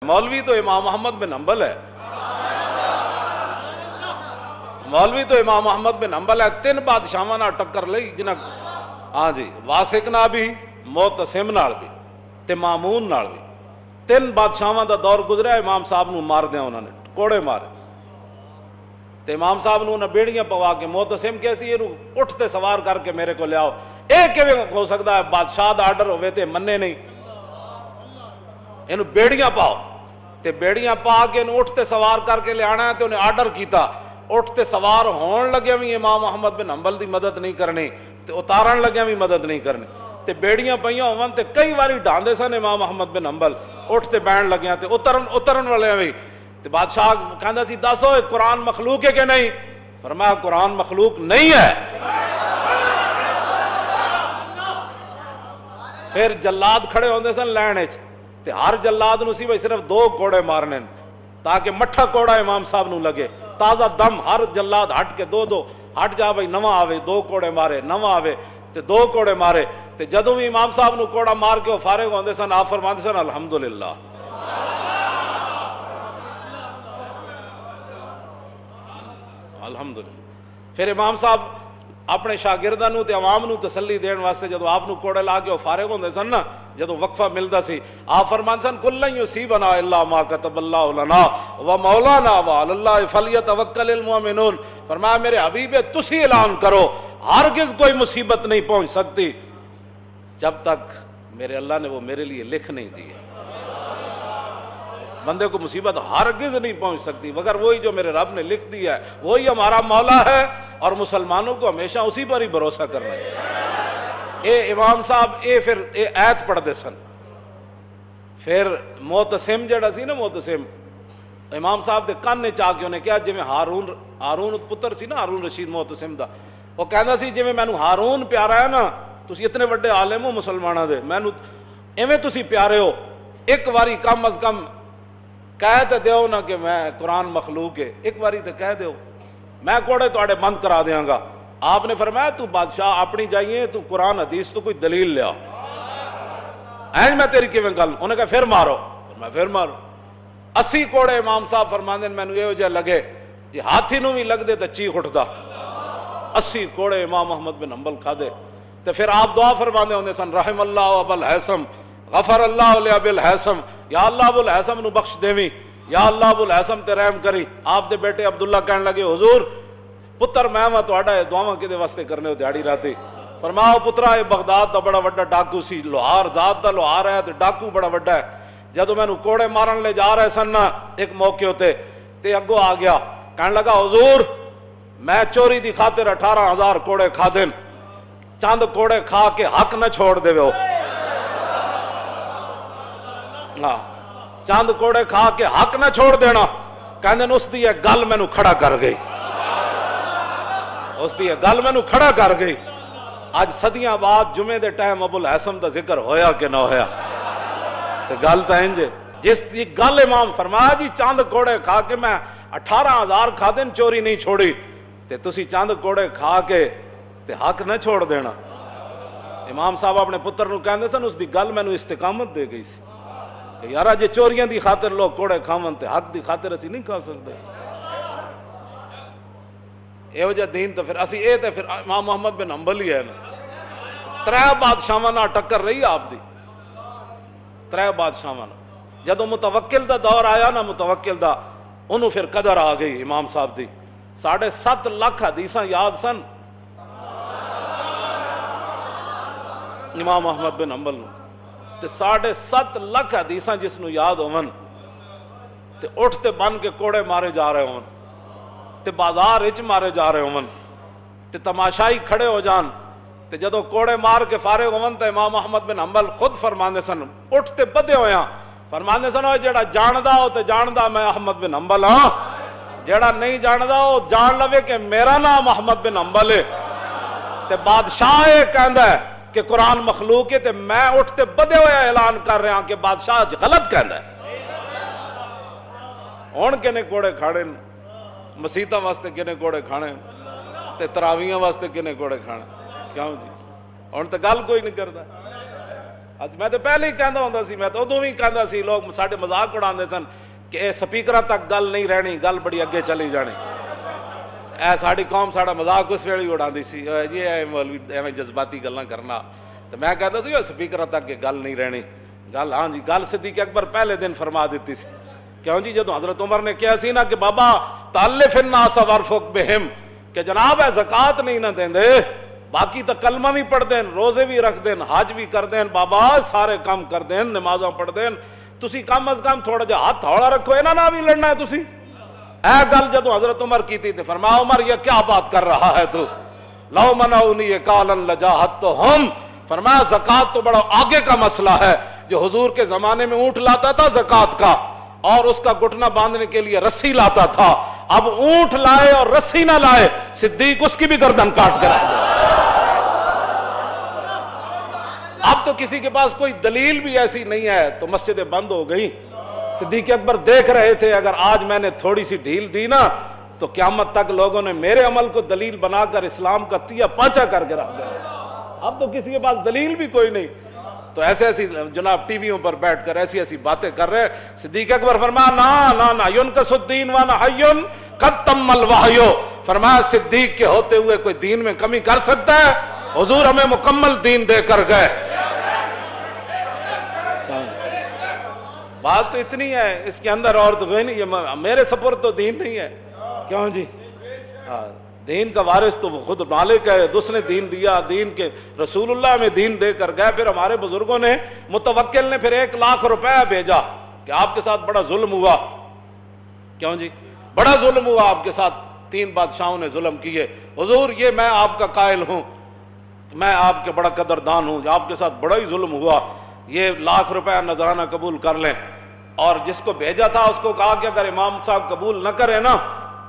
مولوی تو امام محمد بن حنبل ہے، مولوی تو امام محمد بن حنبل ہے۔ تین بادشاہاں نال ٹکر لئی جنہاں، ہاں جی، واسق نال بھی، معتصم نال بھی تے مامون نال بھی۔ تین بادشاہاں دا دور گزریا، امام صاحب نو مار دیا انہوں نے، کوڑے مارے تے امام صاحب نو انہیں بیڑیاں پوا کے، معتصم کیسی یہ اٹھتے سوار کر کے میرے کو لے آؤ۔ ایک کیویں ہو سکتا ہے بادشاہ دا آرڈر ہوئے تے مننے نہیں، انہوں بیڑیاں پاؤ تے بیڑیاں پا کے انہوں اٹھتے سوار کر کے لے آنا ہے تے انہیں آرڈر کیتا۔ اٹھتے سوار ہون لگے بھی امام محمد بن حنبل دی مدد نہیں کرنی تے اتارن لگے بھی مدد نہیں کرنی تے بیڑیاں پئیاں ہون تے کئی واری ڈھاندے سن امام محمد بن حنبل، اٹھتے بین لگے تے اترن والے بھی تے بادشاہ کہندا سی دسو قرآن مخلوق ہے کہ نہیں؟ فرمایا قرآن مخلوق نہیں ہے۔ پھر جلاد کھڑے ہوندے سن لین وچ تے ہر جلاد نو سی بھئی صرف 2 کوڑے مارنے تاکہ مٹھا کوڑا امام صاحب نو لگے، تازہ دم ہر جلاد ہٹ کے 2 ہٹ جا بھئی نواں آوے 2 کوڑے مارے، نواں آوے تے 2 کوڑے مارے تے جدوں بھی امام صاحب نو کوڑا مار کے وہ فارغ ہوندے سن، آپ فرماندے سن الحمدللہ۔ الحمدللہ۔ پھر امام صاحب اپنے شاگرداں نو تے عوام نو تسلی دین واسطے جدوں آپ نو کوڑے لا کے وہ فارغ ہوندے سن نا، جدوں وقفہ ملدا سی، آپ فرماندے سن کلن یصیبنا الا ما کتب اللہ لنا ومولانا وعلی اللہ فلیتوکل المؤمنون۔ فرمایا میرے حبیب تسی اعلان کرو ہرگز کوئی مصیبت نہیں پہنچ سکتی جب تک میرے اللہ نے وہ میرے لیے لکھ نہیں دی ہے۔ بندے کو مصیبت ہرگز نہیں پہنچ سکتی مگر وہی جو میرے رب نے لکھ دیا ہے، وہی ہمارا مولا ہے، اور مسلمانوں کو ہمیشہ اسی پر ہی بھروسہ کرنا ہے۔ اے امام صاحب پھر آیت پڑھ دے سن۔ پھر معتصم جڑا سی نا، معتصم امام صاحب دے کان نے چاہ کے انہیں کہا جی میں ہارون پتر سی نا، ہارون رشید معتصم دا، وہ کہندا سی جی میں ہارون پیارا ہے نا، تسی اتنے وڈے عالم ہو مسلمانوں دے، میں ایویں تسی پیارے ہو، ایک واری کم از کم کہہ تے دیو نا کہ میں قرآن مخلوق ہے، ایک واری تے کہہ دیو، میں کوڑے تواڈے بند کرا دیاں گا۔ آپ نے فرمایا تو بادشاہ اپنی جائیے، تو قرآن حدیث تو کوئی دلیل لیا، اینج میں تیری کیویں گل؟ انہیں کہا پھر مارو، میں پھر مارو۔ 80 کوڑے امام صاحب فرماندے مینوں ایہو جہا لگے جی ہاتھی نوں بھی لگ دے تے چیخ اٹھدا۔ 80 کوڑے امام محمد بن حنبل کھادے تے پھر آپ دعا فرماندے ہوندے سن رحم اللہ ابا الہیثم غفر اللہ لابی الہیثم، یا اللہ ابو الہیثم نو بخش دیویں، یا اللہ ابو الہیثم تے رحم کری۔ آپ دے بیٹے عبداللہ کہن لگے حضور پتر میں تہاڈا دعاواں کدے واسطے کرنے ہو دیہڑی راتی؟ فرماؤ پترا یہ بغداد دا بڑا وڈا ڈاکو سی، لوہار ذات دا لوہار ہے تے ڈاکو بڑا وڈا ہے۔ جدو میں کوڑے مارن لے جا رہے سن ایک موقع ہوتے تے اگو آ گیا، کہنے لگا حضور میں چوری دی خاطر 18,000 کوڑے کھا دین، چند کوڑے کھا کے حق نہ چھوڑ دے ہو۔ ہاں چند کوڑے کھا کے حق نہ چھوڑ دینا، کہندے اس دی ایک گل مینوں کھڑا کر گئی، اس دی ایک گل مینوں کھڑا کر گئی۔ آج صدیاں بعد جمعے دے ٹائم ابو الہیثم دا ذکر ہویا کہ نہ ہویا؟ تے گل تا انج جس دی گل امام فرمایا جی چند کوڑے کھا کے میں 18,000 کھا دین چوری نہیں چھوڑی، تے تسی چند کوڑے کھا کے تے حق نہ چھوڑ دینا۔ امام صاحب اپنے پتر نو کہندے سن اس دی گل مینوں استقامت دے گئی سی کہ یارا جے چوریاں دی خاطر لوگ کوڑے کھاون تے حق دی خاطر اسی نہیں کھا سکتے۔ ایہو جہا دین تو پھر اسی تے پھر امام محمد بن حنبل ہی ہے نا۔ 3 بادشاہاں نال ٹکر رہی آپ دی، 3 بادشاہاں نال۔ جدوں متوکل دا دور آیا نا، متوکل دا انہوں پھر قدر آ گئی امام صاحب دی۔ 7.5 لاکھ حدیثاں یاد سن امام محمد بن حنبل نو، تے 7.5 لاکھ حدیثاں جس نو یاد ہون تے اٹھتے بن کے کوڑے مارے جا رہے ہون تے بازار وچ مارے جا رہے ہون تے تماشائی کھڑے ہو جان تے جدوں کوڑے مار کے فارغ ہون تے امام محمد بن حنبل خود فرماندے سن، اٹھتے بدے ہویاں فرماندے سن او جیڑا جاندا ہو تے جاندا میں احمد بن حنبل ہاں، جیڑا نہیں جاندا او جان لوے کہ میرا نام احمد بن حنبل ہے۔ تے بادشاہ یہ کہندا ہے کہ قرآن مخلوق ہے تے میں اٹھتے بدے ہوئے اعلان کر رہا ہوں کہ بادشاہ غلط کہندا ہے۔ ہن کنے کوڑے کھاڑے مسیتاں واسطے، کنے کوڑے کھانے تے تراویحاں واسطے، کنے کوڑے کھانے، کیوں جی؟ ہن تے گل کوئی نہیں کردا۔ میں تو پہلے ہی کہندا ہوندا سی, میں تو ادوں بھی کہندا سی, لوگ ساڈے مذاق اڑاندے سن کہ اے سپیکراں تک گل نہیں رہنی, گل بڑی اگے چلی جانی. اے ساڈی قوم ساڈا مذاق اس ویلے اڑاندی سی, جی اے مولوی ایویں جذباتی گلاں کرنا. تو میں کہتا سی سپیکراں تک گل نہیں رہنی. گل ہاں جی, گل صدیق اکبر پہلے دن فرما دیتی سی. کیوں جی, جدو حضرت عمر نے کہا سی نا کہ بابا تالف الناس وارفق بہم, کہ جناب ہے زکات نہیں نہ دیں دے, باقی تو کلمہ بھی پڑھ دین, روزے بھی رکھ دین, حج بھی کر دین, بابا سارے کام کر دین, نمازاں پڑھ دین, تسی کم از کم تھوڑا جہا ہاتھ ہولا رکھو, انہاں نال بھی لڑنا ہے تسی. اے گل جدو حضرت عمر کی تھی فرمایا عمر یہ کیا بات کر رہا ہے تو, لو منعونی قالا لجاہدتہم, فرمایا زکات تو بڑا آگے کا مسئلہ ہے. جو حضور کے زمانے میں اونٹ لاتا تھا زکات کا, اور اس کا گھٹنا باندھنے کے لیے رسی لاتا تھا, اب اونٹ لائے اور رسی نہ لائے, صدیق اس کی بھی گردن کاٹ کر آئے. اب تو کسی کے پاس کوئی دلیل بھی ایسی نہیں ہے تو مسجدیں بند ہو گئی. صدیق اکبر دیکھ رہے تھے اگر آج میں نے تھوڑی سی ڈھیل دی نا تو قیامت تک لوگوں نے میرے عمل کو دلیل بنا کر اسلام کا تیا پانچا کر کے رکھ دیا. اب تو کسی کے پاس دلیل بھی کوئی نہیں, تو ایسے ایسی جناب ٹی ویوں پر بیٹھ کر ایسی ایسی باتیں کر رہے. صدیق اکبر فرمایا نا ینقص الدین وانا حی قد تم الوحی, فرمایا صدیق کے ہوتے ہوئے کوئی دین میں کمی کر سکتا ہے؟ حضور ہمیں مکمل دین دے کر گئے. بات تو اتنی ہے, اس کے اندر اور تو کوئی نہیں. یہ میرے سپرد تو دین نہیں ہے. کیوں جی, دین کا وارث تو وہ خود مالک ہے, اس نے دین دیا, دین کے رسول اللہ میں دین دے کر گئے. پھر ہمارے بزرگوں نے, متوکل نے پھر 1 لاکھ روپے بھیجا کہ آپ کے ساتھ بڑا ظلم ہوا. کیوں جی, بڑا ظلم ہوا آپ کے ساتھ, 3 بادشاہوں نے ظلم کیے. حضور یہ میں آپ کا قائل ہوں, میں آپ کے بڑا قدردان ہوں, آپ کے ساتھ بڑا ہی ظلم ہوا, یہ 1 لاکھ روپے نذرانہ قبول کر لیں. اور جس کو بھیجا تھا اس کو کہا کہ اگر امام صاحب قبول نہ کرے نا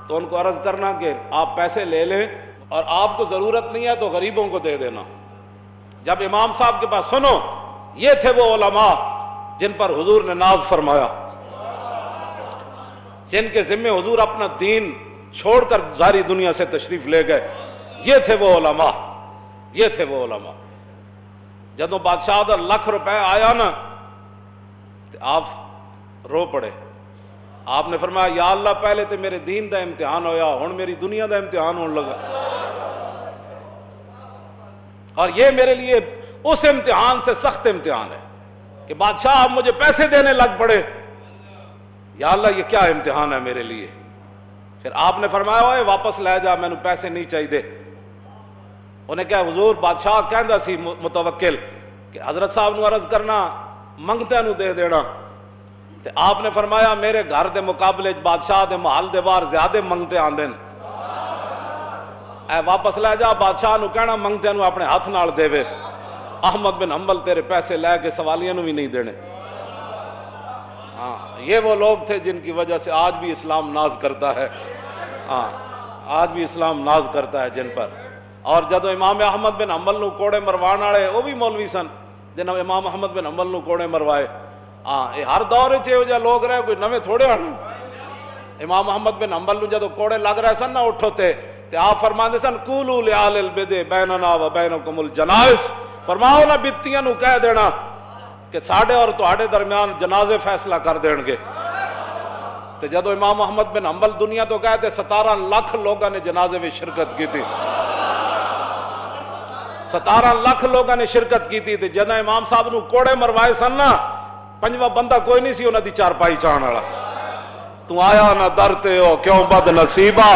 تو ان کو عرض کرنا کہ آپ پیسے لے لیں اور آپ کو ضرورت نہیں ہے تو غریبوں کو دے دینا. جب امام صاحب کے پاس سنو, یہ تھے وہ علماء جن پر حضور نے ناز فرمایا, جن کے ذمے حضور اپنا دین چھوڑ کر ساری دنیا سے تشریف لے گئے. یہ تھے وہ علماء, یہ تھے وہ علماء. جدوں بادشاہ دا 1 لاکھ روپے آیا نا تو آپ رو پڑے. آپ نے فرمایا یا اللہ پہلے تو میرے دین دا امتحان ہویا, ہن میری دنیا دا امتحان ہونے لگا, اور یہ میرے لیے اس امتحان سے سخت امتحان ہے کہ بادشاہ آپ مجھے پیسے دینے لگ پڑے. یا اللہ یہ کیا امتحان ہے میرے لیے. پھر آپ نے فرمایا اوے واپس لے جا, مینوں پیسے نہیں چاہیے. انہیں کہا حضور بادشاہ کہندا سی متوکل کہ حضرت صاحب نو عرض کرنا منگتیاں نو دے دینا. تے آپ نے فرمایا میرے گھر دے مقابلے بادشاہ دے محل دے باہر زیادہ منگتے آندے, اے واپس لے جا. بادشاہ نو کہنا منگتیاں نو اپنے ہاتھ نال دے وے. احمد بن حنبل تیرے پیسے لے کے سوالیاں نو بھی نہیں دینے. ہاں یہ وہ لوگ تھے جن کی وجہ سے آج بھی اسلام ناز کرتا ہے. ہاں آج بھی اسلام ناز کرتا ہے جن پر. اور جدو امام احمد بن حنبل نو کوڑے مروان والے وہ بھی مولوی سن جنہوں امام احمد بن حنبل نو کوڑے مروائے. ہاں یہ ہر دور چ لوگ رہے, کوئی نویں تھوڑے ہن. امام احمد بن حنبل نو جدو کوڑے لگ رہے سن نہ اٹھو تے آپ فرماندے سن قولوا لأہل البدع بیننا و بینکم الجنائز, فرماؤ نا بتیاں نو کہہ دینا کہ ساڈے اور تہاڈے درمیان جنازے فیصلہ کر دین گے. تے جدو امام احمد بن حنبل دنیا تو گئے تے 17 لاکھ لوگوں نے جنازے میں شرکت کی تھی. 17 لاکھ لوگوں نے شرکت کی تھی. تے جدو امام صاحب نو کوڑے مروائے سن نا 5واں بندہ کوئی نہیں سی انہاں دی چارپائی چاہن والا. تو آیا نہ در تے او کیوں بد نصیبہ,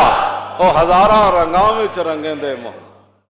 او ہزاراں رنگاں وچ رنگیں دے مو.